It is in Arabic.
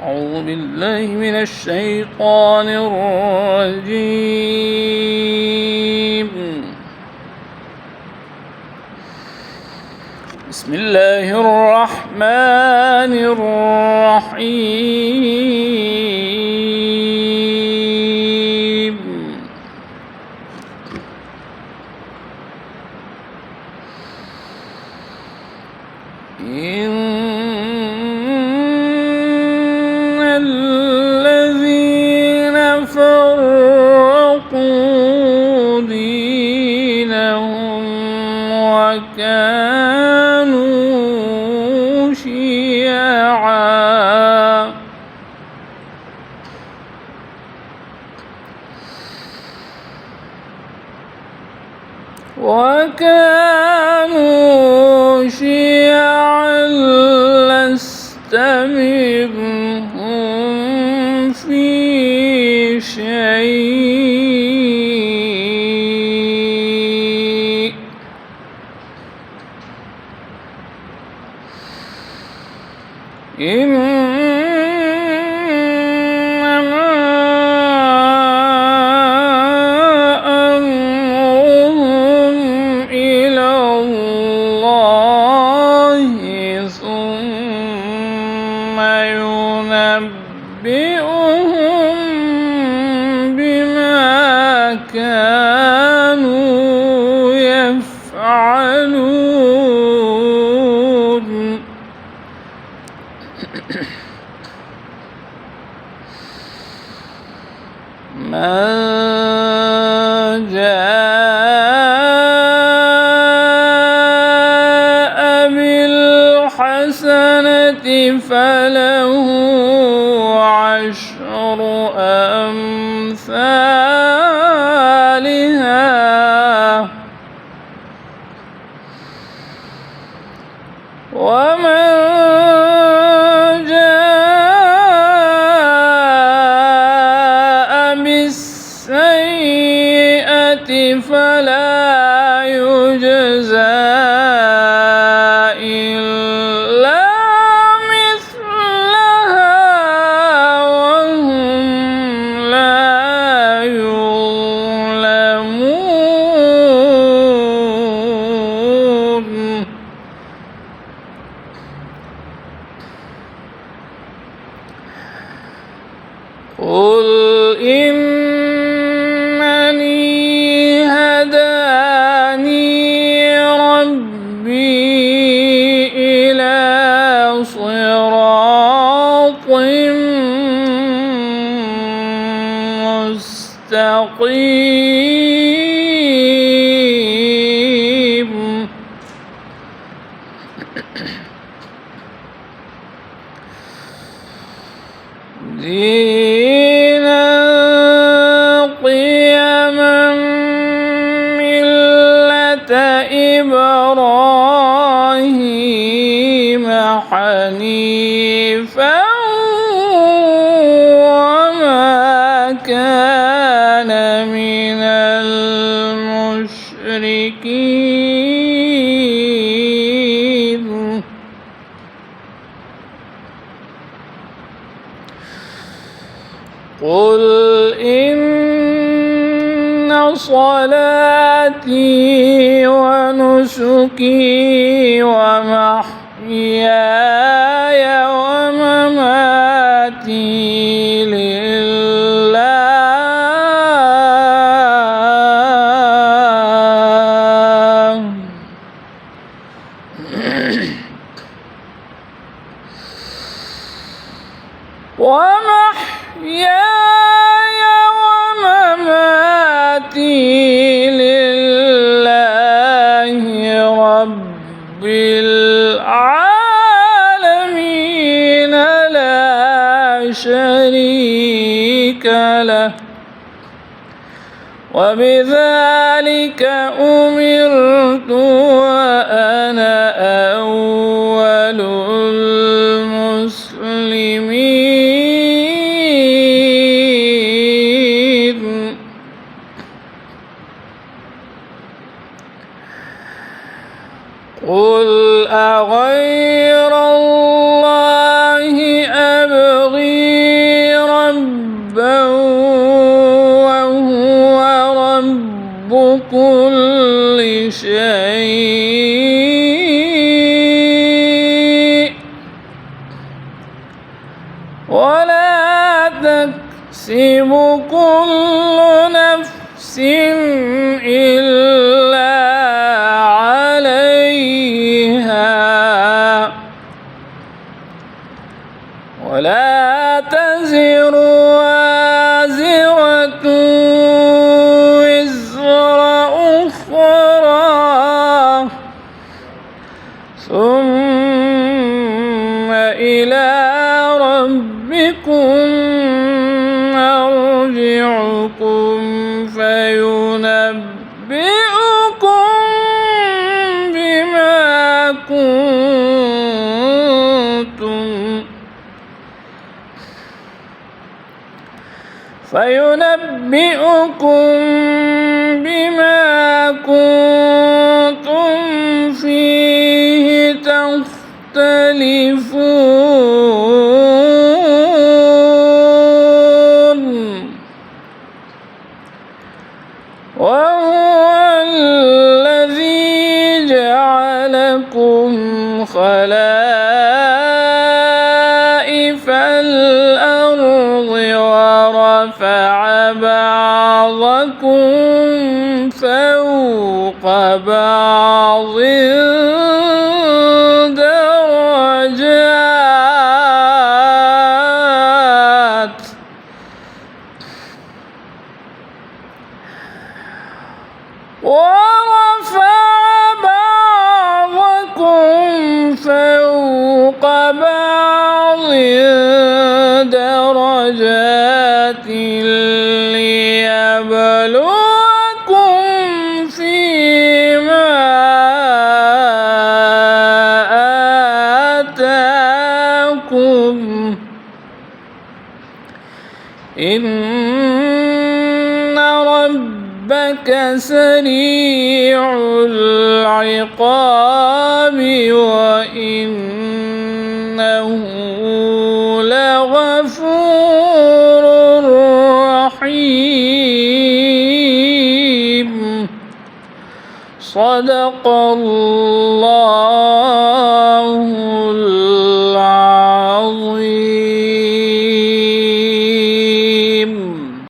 أعوذ بالله من الشيطان الرجيم. بسم الله الرحمن الرحيم. إن الذين فرقوا دينهم وكانوا شيعا لست منهم في شيء إنما أمرهم إلى الله ثم ينبئهم بما كانوا يفعلون. من جاء بالحسنة فله عشر أمثالها ومن جاء بالسيئة فلا يجزى إلا مثلها وهم لا يظلمون. قل إنني هداني ربي إلى صراط مستقيم دينا قيما ملة إبراهيم حنيفا وما كان من المشركين. قل إن صلاتي ونسكي ومحياي ومماتي لله ومحياي ومماتي لله رب العالمين لا شريك له وبذلك أمرت وأنا أول المسلمين. قل أغير الله أبغي ولا تكسب كل نفس إلا عليها ولا تزر وازرة وزر أخرى ثم إلى ربكم مرجعكم فينبئكم بما كنتم فيه تختلفون وهو الذي جعلكم خلائف الأرض ورفع بعضكم فوق بعض درجات فوق بعض درجات ليبلوكم فيما آتاكم إن ربك سريع العقاب وإنه لغفور رحيم صدق الله العظيم.